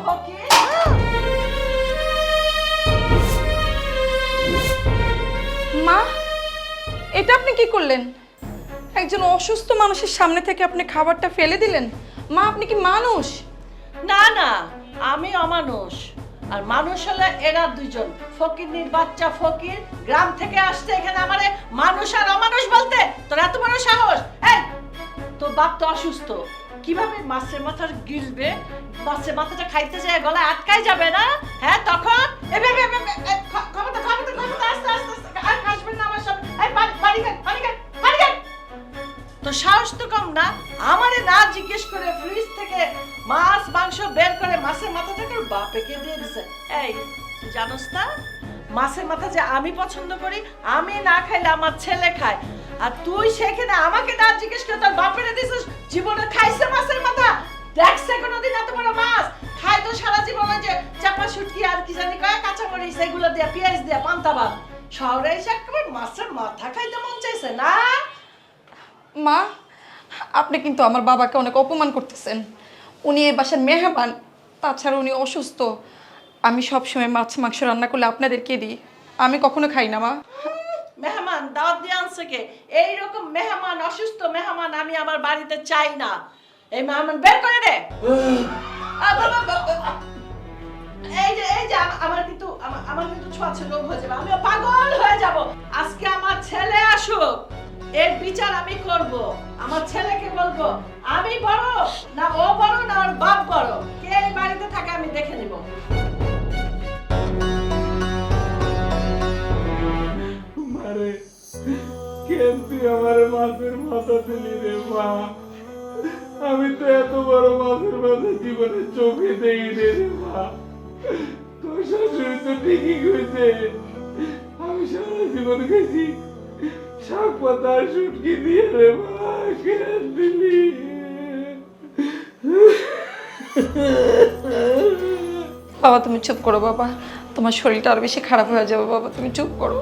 ফকির। মা, এটা আপনি কি করলেন? একজন অসুস্থ মানুষের সামনে থেকে আপনি খাবারটা ফেলে দিলেন। মা, আপনি কি মানুষ? না না, আমি অমানুষ। আর মানুষ হলে এরা দুইজন, ফকিরনির বাচ্চা ফকির গ্রাম থেকে আসছে এখানে আমারে মানুষ আর অমানুষ বলতে। তোর এত বড় সাহস! এই, তোর বাপ তো অসুস্থ, কিভাবে মাছের মাথা গিলবে? মাছের মাথাটা খাইতে যায় গলায় আটকাই যাবে না? হ্যাঁ, তখন ক্ষমতা ক্ষমতা ক্ষমতা, আস্তে আস্তে আস্তে, আর আসবেন না আমার সামনে। এই বাড়ি গেল, বাড়ি গেল, বাড়ি গেল। তো সাহস তো কম না, আমারে না জিজ্ঞেস করে ফ্রিজ থেকে মাছ মাংস বের করে মাছের মাথাটাকে ওর বাপেকে দিয়ে দিছে। এই, তুই জানোস না মাছের মাথা যে আমি পছন্দ করি, আমি না খাইলে আমার ছেলে খায়, আর তুই সেখানে আমাকে না জিজ্ঞেস করে তোর বাপেরে দিছিস। জীবনে খাইছে মাছের মাথা? দেখছে কোনোদিন এত বড় মাছ? খায় তো সারা জীবনে যে চাপা শুটকি আর কি জানি কয় কাঁচামরিচ এগুলো দিয়ে পেঁয়াজ দিয়ে পান্তা ভাত। শহরে এসে একেবারে মাছের মাথা খাইতে মন চাইছে না? মা, আপনি কিন্তু আমার বাবাকে অনেক অপমান করতেছেন। উনি এই বাসার মেহমান, তাছাড়া উনি অসুস্থ। আমি সবসময় মাছ মাংস রান্না করলে আপনাদেরকে দিই, আমি কখনো খাই না। মা, মেহমান দাওয়াত দিয়ে আনছে কে? এইরকম মেহমান, অসুস্থ মেহমান আমি আমার বাড়িতে চাই না। এই মেহমান বের করে দে। এই যে আমার কিন্তু ছোঁয়াছে রোগ হয়ে যাবে, আমিও পাগল হয়ে যাব। আজকে আমার ছেলে আসুক, এর বিচার আমি করব। আমার ছেলেকে বলবো আমি বড় না ও বড় না ওর বাপ বড়, কে এই বাড়িতে থাকে আমি দেখে নিব। মারে কেন তুই আমার মাছের মাথা দিলি রে মা? আমি তো এত বড় মাছের মাথা জীবনে চোখে দেই রে মা। তোর শাশুড়ি তো ঠিকই কইছে, আমি সারা জীবন খাইছি শাক পাতা আর শুটকি দিয়ে রে মা। কেন দিলি? বাবা তুমি চুপ করো। বাবা, তোমার শরীরটা আরো বেশি খারাপ হয়ে যাবে। বাবা তুমি চুপ করো।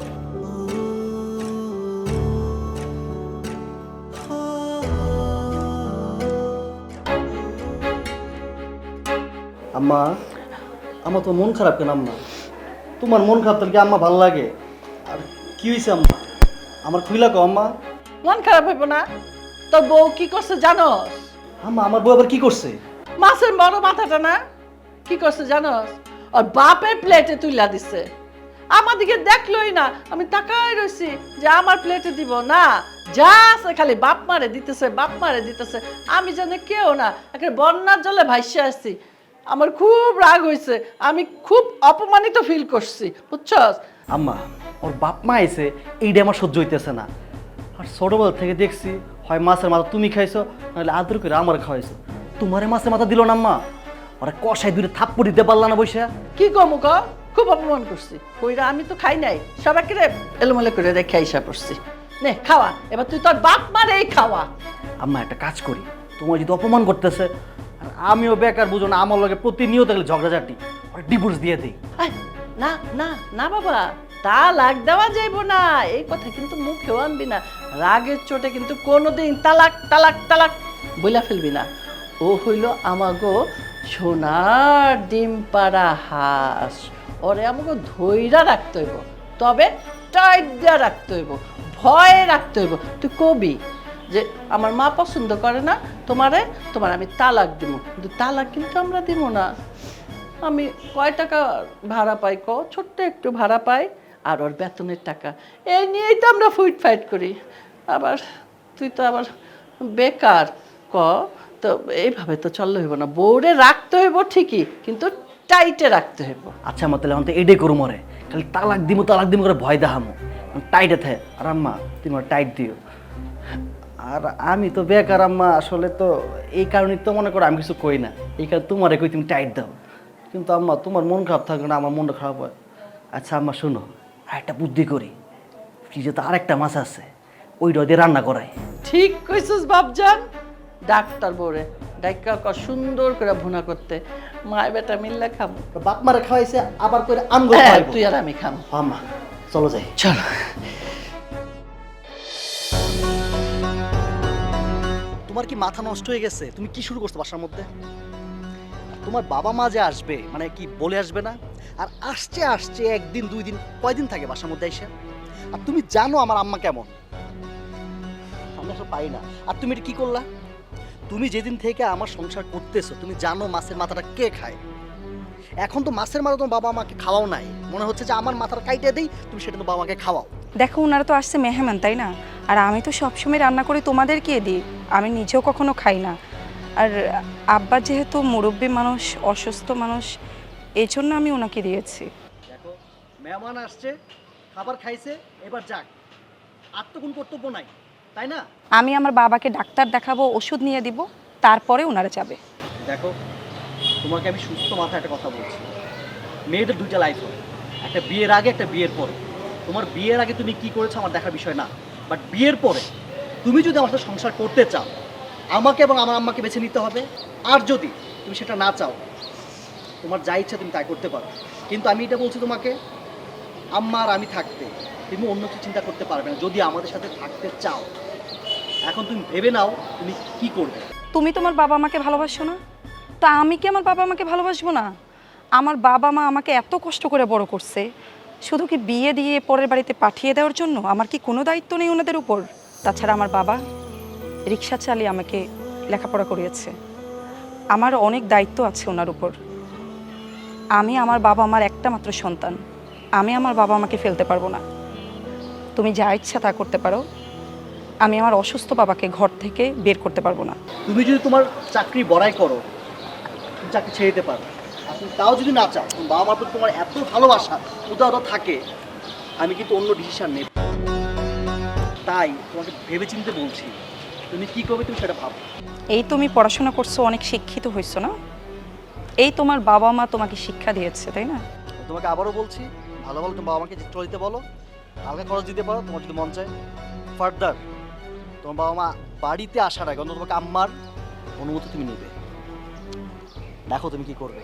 আম্মা, আমার তো মন খারাপ কেন আম্মা? তোমার মন খারাপ তাহলে কি আম্মা ভালো লাগে? আর কি হয়েছে আম্মা? আমার খুইলা কো আম্মা। মন খারাপ হইব না? তোর বউ কি করছে জানোস? আম্মা, আমার বউ আবার কি করছে? মাছের বড় মাথাটা না কি করছে জানোস? আর বাপের প্লেটে তুইলা দিছে। আমার দিকে দেখলোই না, আমি তাকাই রইছি যে আমার প্লেটে দিব না, যা আছে খালি বাপ মারে দিতেছে, বাপ মারে দিতেছে। আমি জানি কেউ না, একটা বন্যার জলে ভাইসে আসছি। আমার খুব রাগ হয়েছে, আমি খুব অপমানিত ফিল করছি, বুঝছস? আম্মা, ওর বাপ মা আইছে, এইটা আমার সহ্য হইতেছে না। আর ছোটবেলা থেকে দেখছি হয় মাছের মাথা তুমি খাইছো, নাহলে আদর করে আমার খাওয়াইছো। তোমারে মাছের মাথা দিল না আম্মা? ওরা কষায় দুটো থাপ্পড় দিতে পারলা না বসে? কি কমু ক? খুব অপমান করছি। কইরা আমি তো খাই নাই, সবাইকে এলোমেলো করে রেখে আইসা পড়ছি। নে খাওয়া, এবার তুই তোর বাপ মারেই খাওয়া। আম্মা, একটা কাজ করি, তোমার যদি অপমান করতেছে আর আমিও বেকার বুঝো না, আমার লগে প্রতিনিয়ত গেলে ঝগড়াঝাটি, আর ডিভোর্স দিয়ে দিই। আই, না না না বাবা, তালাক দেওয়া যাইব না, এই কথা কিন্তু মুখেও আনবি না। রাগের চোটে কিন্তু কোনোদিন তালাক তালাক তালাক বইলা ফেলবি না। ও হইল আমাগো সোনার ডিম পাড়া হাঁস, ওরে আমাকে ধৈর্য রাখতে হইব, তবে টাইট দিয়া রাখতে হইব, ভয় রাখতে হইব। তুই কবি যে আমার মা পছন্দ করে না তোমার আমি তালাক দিব, কিন্তু তালাক কিন্তু আমরা দিব না। আমি কয় টাকা ভাড়া পাই ক? ছোট্ট একটু ভাড়া পাই, আর ওর বেতনের টাকা, এই নিয়েই তো আমরা ফুইট ফাইট করি। আবার তুই তো আবার বেকার ক, তো এইভাবে তো চললে হইব না। বউরে রাখতে হইব ঠিকই, কিন্তু টাইটে রাখতে হইব। আচ্ছা আমার তাহলে আমার তো এটাই করু মরে, খালি তালাক দিব করে ভয় দেখামো, টাইটে থাকে। আর আম্মা, তুমি আমার টাইট দিও। আর আমি তো বেকার আম্মা, আসলে তো এই কারণেই তো মনে করো আমি কিছু কই না, এই কারণে তোমারে কই তুমি টাইট দাও। কিন্তু আম্মা, তোমার মন খারাপ থাকবে না, আমার মনটা খারাপ হয়। আচ্ছা আম্মা শোনো, আর একটা বুদ্ধি করি, ফ্রিজে তো আরেকটা মাছ আছে, ওইটা দিয়ে রান্না করাই। ঠিক কইছিস বাপজান, ডাক্তার বউরে ডাক্তার সুন্দর করে ভুনা করতে, মায় বেটা মিললে খাবো। বাপ মারে খাওয়াইছে, আবার করে আমগো হ্যাঁ, খাওয়াইবো। তুই আর আমি খাবো। আম্মা চলো যাই। চল। তোমার কি মাথা নষ্ট হয়ে গেছে? তুমি কি শুরু করছো বাসার মধ্যে? তোমার বাবা মা যে আসবে মানে কি বলে আসবে না? আর আসছে আসছে একদিন দুই দিন কয়দিন থাকে বাসার মধ্যে এসে? আর তুমি জানো আমার আম্মা কেমন, আমি আসলে পাই না। আর তুমি এটা কি করলা? তুমি যেদিন থেকে আমার সংসার করতেছো তুমি জানো মাছের মাথাটা কে খায়। এখন তো মাছের মাথা তোমার বাবা মাকে খাওয়াও নাই, মনে হচ্ছে যে আমার মাথাটা কাইটে দেই, তুমি সেটা তো বাবা মাকে খাওয়াও। দেখো ওনারা তো আসছে মেহমান, তাই না? আর আমি তো সবসময় রান্না করে তোমাদেরকে দিই, আমি নিজেও কখনো খাই না। আর আব্বা যেহেতু মুরব্বী মানুষ, অসুস্থ মানুষ, এই জন্য আমি ওনাকে দিয়েছি। দেখো মেহমান আসছে, খাবার খাইছে, এবার যাক, আর তো কোনো কর্তব্য নাই, তাই না? আমি আমার বাবাকে ডাক্তার দেখাবো, ওষুধ নিয়ে দিব, তারপরে ওনারা যাবে। দেখো তোমাকে আমি সুস্থ মাথায় একটা কথা বলছি, মেয়েদের দুইটা লাইফ হয়, একটা বিয়ের আগে একটা বিয়ের পরে। তোমার বিয়ের আগে তুমি কি করেছো আমার দেখার বিষয় না, বাট বিয়ের পরে তুমি যদি আমার সাথে সংসার করতে চাও আমাকে এবং আমার আম্মাকে বেছে নিতে হবে। আর যদি তুমি সেটা না চাও, তোমার যা ইচ্ছা তুমি তাই করতে পারো, কিন্তু আমি এটা বলছি তোমাকে, আম্মা আর আমি থাকতে তুমি অন্য কিছু চিন্তা করতে পারবে না যদি আমাদের সাথে থাকতে চাও। এখন তুমি ভেবে নাও তুমি কি করবে। তুমি তোমার বাবা মাকে ভালোবাসো না? তা আমি কি আমার বাবা মাকে ভালোবাসবো না? আমার বাবা মা আমাকে এত কষ্ট করে বড় করছে, শুধু কি বিয়ে দিয়ে পরের বাড়িতে পাঠিয়ে দেওয়ার জন্য? আমার কি কোনো দায়িত্ব নেই ওনাদের উপর? তাছাড়া আমার বাবা রিক্সা চালিয়ে আমাকে লেখাপড়া করিয়েছে, আমার অনেক দায়িত্ব আছে ওনার উপর। আমি আমার বাবা মার একটা মাত্র সন্তান, আমি আমার বাবা মাকে ফেলতে পারবো না। তুমি যা ইচ্ছা তা করতে পারো, আমি আমার অসুস্থ বাবাকে ঘর থেকে বের করতে পারবো না। তুমি যদি তোমার চাকরি বড়াই করো, তুমি চাকরি ছেড়ে দিতে পারো। আর তুমি তাও যদি না চাও, তোমার বাবা মার প্রতি তোমার এত ভালোবাসা উদাহরণ থাকে, আমি কিন্তু অন্য ডিসিশন নেব। তাই তোমাকে ভেবে চিন্তে বলছি, তুমি কি করবে তুমি সেটা ভাবো। এই তুমি পড়াশোনা করছো, অনেক শিক্ষিত হয়েছো না? এই তোমার বাবা মা তোমাকে শিক্ষা দিয়েছে, তাই না? তোমাকে আবারও বলছি, ভালো ভালো তোমার বাবা মাকে চলে দিতে বলো, হালকা খরচ দিতে পারো তোমার যদি মন চায়। ফার্দার তোমার বাবা মা বাড়িতে আসার আগে অন্তত তোমাকে আম্মার অনুমতি তুমি নেবে। দেখো তুমি কি করবে।